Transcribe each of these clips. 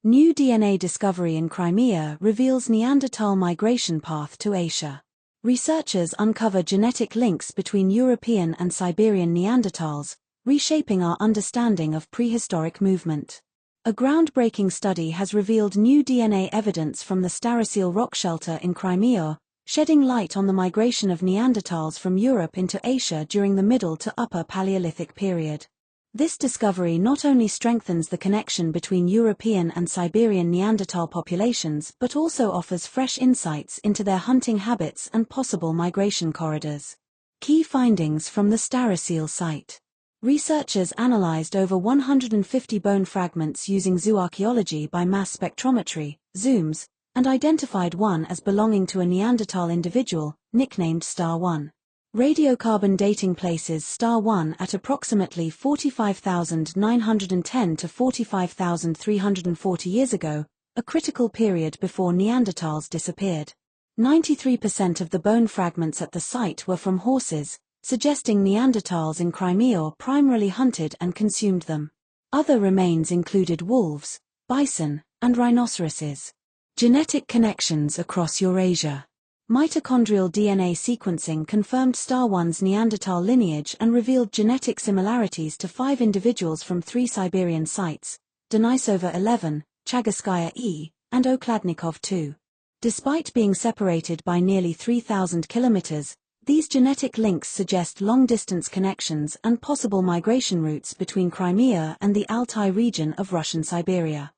New DNA discovery in Crimea reveals Neanderthal migration path to Asia. Researchers uncover genetic links between European and Siberian Neanderthals, reshaping our understanding of prehistoric movement. A groundbreaking study has revealed new DNA evidence from the Starosil rock shelter in Crimea, shedding light on the migration of Neanderthals from Europe into Asia during the Middle to Upper Paleolithic period. This discovery not only strengthens the connection between European and Siberian Neanderthal populations but also offers fresh insights into their hunting habits and possible migration corridors. Key findings from the Starosil site. Researchers analyzed over 150 bone fragments using zooarchaeology by mass spectrometry, zooms, and identified one as belonging to a Neanderthal individual, nicknamed Star 1. Radiocarbon dating places Star 1 at approximately 45,910 to 45,340 years ago, a critical period before Neanderthals disappeared. 93% of the bone fragments at the site were from horses, suggesting Neanderthals in Crimea primarily hunted and consumed them. Other remains included wolves, bison, and rhinoceroses. Genetic connections across Eurasia. Mitochondrial DNA sequencing confirmed Star 1's Neanderthal lineage and revealed genetic similarities to 5 individuals from 3 Siberian sites, Denisova 11, Chagaskaya E, and Okladnikov 2. Despite being separated by nearly 3,000 kilometers, these genetic links suggest long-distance connections and possible migration routes between Crimea and the Altai region of Russian Siberia.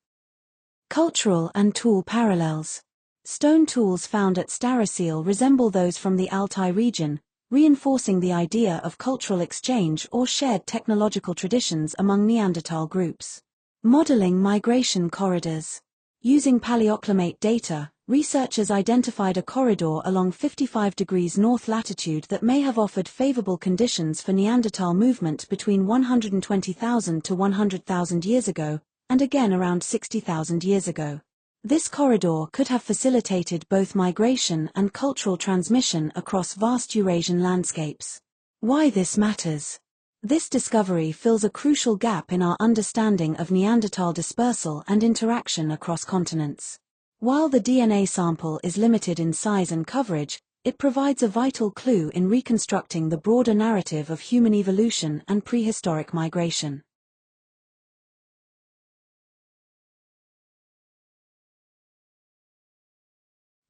Cultural and tool parallels. Stone tools found at Starosil resemble those from the Altai region, reinforcing the idea of cultural exchange or shared technological traditions among Neanderthal groups. Modeling migration corridors. Using paleoclimate data, researchers identified a corridor along 55 degrees north latitude that may have offered favorable conditions for Neanderthal movement between 120,000 to 100,000 years ago, and again around 60,000 years ago. This corridor could have facilitated both migration and cultural transmission across vast Eurasian landscapes. Why this matters? This discovery fills a crucial gap in our understanding of Neanderthal dispersal and interaction across continents. While the DNA sample is limited in size and coverage, it provides a vital clue in reconstructing the broader narrative of human evolution and prehistoric migration.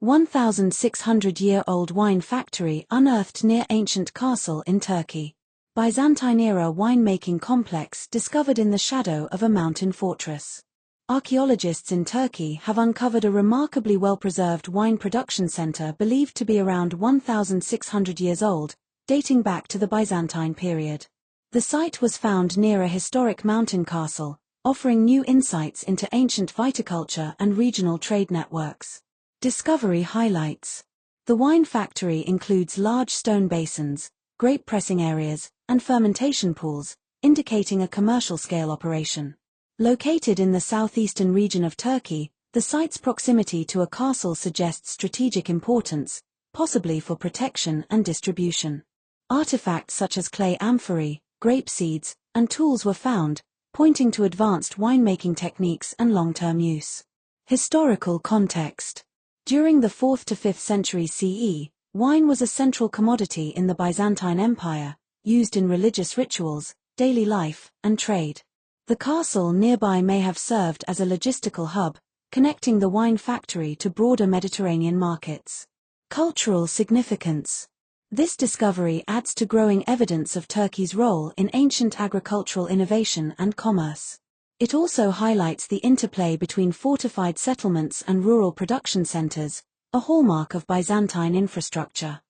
1,600-year-old wine factory unearthed near ancient castle in Turkey. Byzantine-era winemaking complex discovered in the shadow of a mountain fortress. Archaeologists in Turkey have uncovered a remarkably well-preserved wine production center believed to be around 1,600 years old, dating back to the Byzantine period. The site was found near a historic mountain castle, offering new insights into ancient viticulture and regional trade networks. Discovery highlights. The wine factory includes large stone basins, grape pressing areas, and fermentation pools, indicating a commercial-scale operation. Located in the southeastern region of Turkey, the site's proximity to a castle suggests strategic importance, possibly for protection and distribution. Artifacts such as clay amphorae, grape seeds, and tools were found, pointing to advanced winemaking techniques and long-term use. Historical context. During the 4th to 5th century CE, wine was a central commodity in the Byzantine Empire, used in religious rituals, daily life, and trade. The castle nearby may have served as a logistical hub, connecting the wine factory to broader Mediterranean markets. Cultural significance. This discovery adds to growing evidence of Turkey's role in ancient agricultural innovation and commerce. It also highlights the interplay between fortified settlements and rural production centers, a hallmark of Byzantine infrastructure.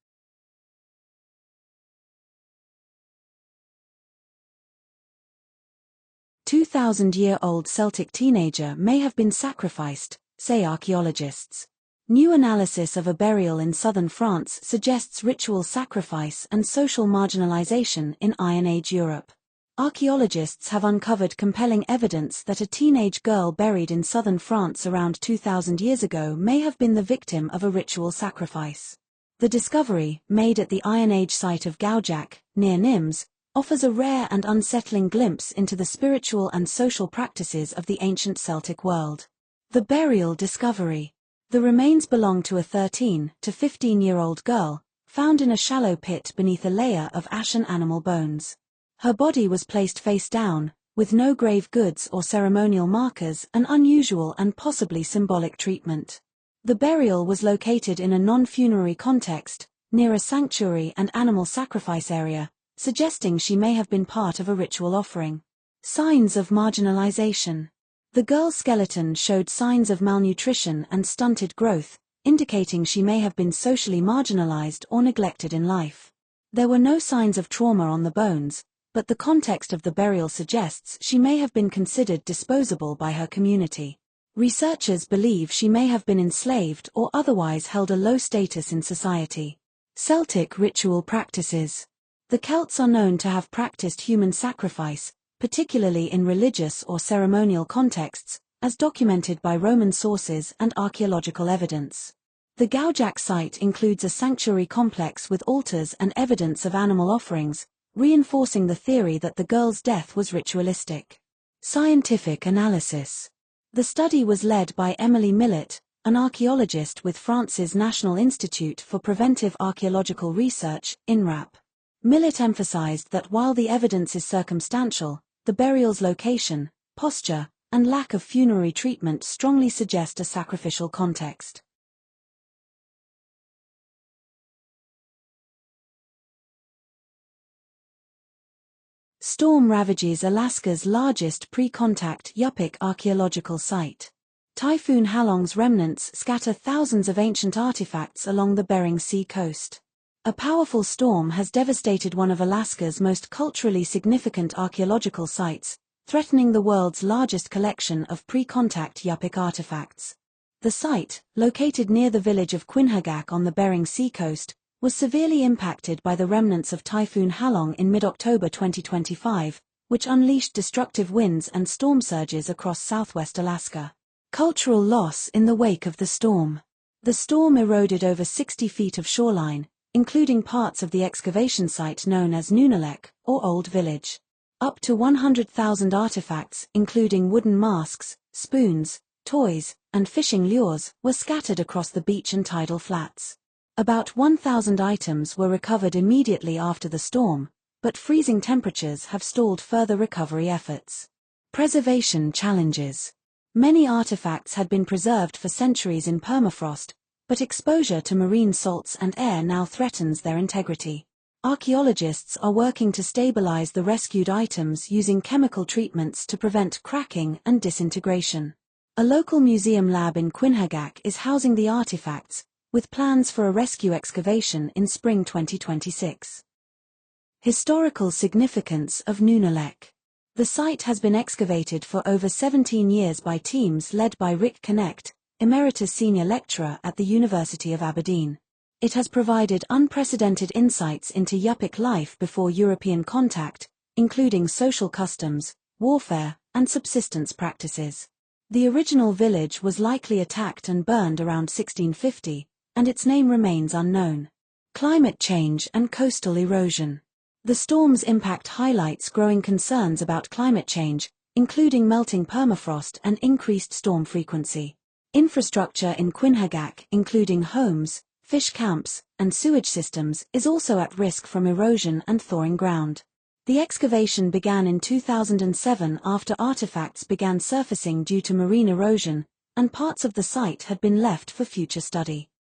A 2,000-year-old Celtic teenager may have been sacrificed, say archaeologists. New analysis of a burial in southern France suggests ritual sacrifice and social marginalization in Iron Age Europe. Archaeologists have uncovered compelling evidence that a teenage girl buried in southern France around 2,000 years ago may have been the victim of a ritual sacrifice. The discovery, made at the Iron Age site of Gaujak, near Nimes, offers a rare and unsettling glimpse into the spiritual and social practices of the ancient Celtic world. The burial discovery. The remains belong to a 13 to 15-year-old girl, found in a shallow pit beneath a layer of ashen animal bones. Her body was placed face down, with no grave goods or ceremonial markers, an unusual and possibly symbolic treatment. The burial was located in a non-funerary context, near a sanctuary and animal sacrifice area, suggesting she may have been part of a ritual offering. Signs of marginalization. The girl's skeleton showed signs of malnutrition and stunted growth, indicating she may have been socially marginalized or neglected in life. There were no signs of trauma on the bones, but the context of the burial suggests she may have been considered disposable by her community. Researchers believe she may have been enslaved or otherwise held a low status in society. Celtic ritual practices. The Celts are known to have practiced human sacrifice, particularly in religious or ceremonial contexts, as documented by Roman sources and archaeological evidence. The Gaujak site includes a sanctuary complex with altars and evidence of animal offerings, reinforcing the theory that the girl's death was ritualistic. Scientific analysis. The study was led by Emily Millett, an archaeologist with France's National Institute for Preventive Archaeological Research, INRAP. Millett emphasized that while the evidence is circumstantial, the burial's location, posture, and lack of funerary treatment strongly suggest a sacrificial context. Storm ravages Alaska's largest pre-contact Yupik archaeological site. Typhoon Halong's remnants scatter thousands of ancient artifacts along the Bering Sea coast. A powerful storm has devastated one of Alaska's most culturally significant archaeological sites, threatening the world's largest collection of pre-contact Yupik artifacts. The site, located near the village of Quinhagak on the Bering Sea coast, was severely impacted by the remnants of Typhoon Halong in mid-October 2025, which unleashed destructive winds and storm surges across southwest Alaska. Cultural loss in the wake of the storm. The storm eroded over 60 feet of shoreline, including parts of the excavation site known as Nunalleq, or Old Village. Up to 100,000 artifacts, including wooden masks, spoons, toys, and fishing lures, were scattered across the beach and tidal flats. About 1,000 items were recovered immediately after the storm, but freezing temperatures have stalled further recovery efforts. Preservation challenges. Many artifacts had been preserved for centuries in permafrost, but exposure to marine salts and air now threatens their integrity. Archaeologists are working to stabilize the rescued items using chemical treatments to prevent cracking and disintegration. A local museum lab in Quinhagak is housing the artifacts, with plans for a rescue excavation in spring 2026. Historical significance of Nunalleq. The site has been excavated for over 17 years by teams led by Rick Connect, Emeritus Senior Lecturer at the University of Aberdeen. It has provided unprecedented insights into Yupik life before European contact, including social customs, warfare, and subsistence practices. The original village was likely attacked and burned around 1650, and its name remains unknown. Climate change and coastal erosion. The storm's impact highlights growing concerns about climate change, including melting permafrost and increased storm frequency. Infrastructure in Quinhagak, including homes, fish camps, and sewage systems, is also at risk from erosion and thawing ground. The excavation began in 2007 after artifacts began surfacing due to marine erosion, and parts of the site had been left for future study.